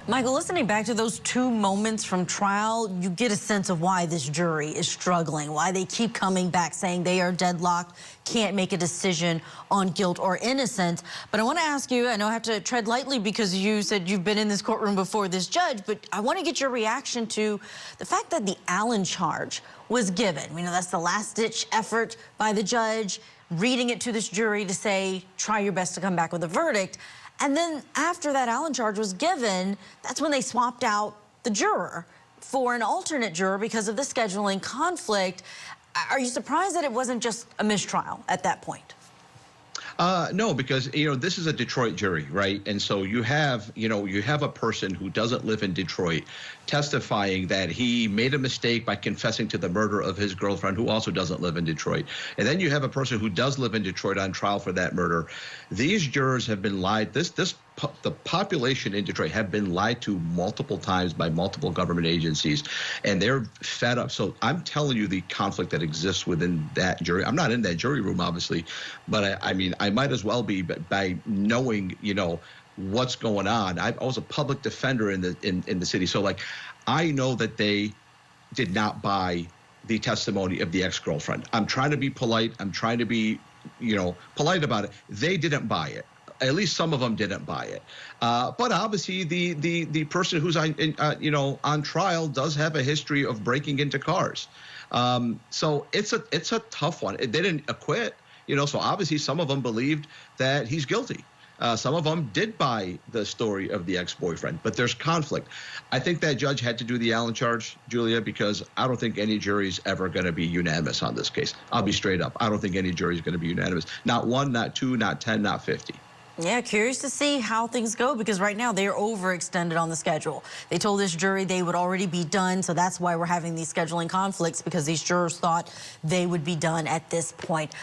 Michael, listening back to those two moments from trial, you get a sense of why this jury is struggling, why they keep coming back saying they are deadlocked, can't make a decision on guilt or innocence. But I want to ask you, I know I have to tread lightly because you said you've been in this courtroom before this judge, but I want to get your reaction to the fact that the Allen charge was given. We know that's the last-ditch effort by the judge, reading it to this jury to say, try your best to come back with a verdict. And then after that Allen charge was given, that's when they swapped out the juror for an alternate juror because of the scheduling conflict. Are you surprised that it wasn't just a mistrial at that point? No, because, this is a Detroit jury, right? And so you have a person who doesn't live in Detroit testifying that he made a mistake by confessing to the murder of his girlfriend, who also doesn't live in Detroit. And then you have a person who does live in Detroit on trial for that murder. These jurors have been lied. The population in Detroit have been lied to multiple times by multiple government agencies, and they're fed up. So I'm telling you the conflict that exists within that jury. I'm not in that jury room, obviously, but I mean, I might as well be by knowing, what's going on. I was a public defender in the city, so like, I know that they did not buy the testimony of the ex-girlfriend. I'm trying to be polite. I'm trying to be, polite about it. They didn't buy it. At least some of them didn't buy it. But obviously, the person who's on trial does have a history of breaking into cars. So it's a tough one. They didn't acquit, so obviously some of them believed that he's guilty. Some of them did buy the story of the ex-boyfriend, but there's conflict. I think that judge had to do the Allen charge, Julia, because I don't think any jury is ever going to be unanimous on this case. I'll be straight up. I don't think any jury is going to be unanimous. Not 1, not 2, not 10, not 50. Yeah, curious to see how things go, because right now they are overextended on the schedule. They told this jury they would already be done, so that's why we're having these scheduling conflicts, because these jurors thought they would be done at this point.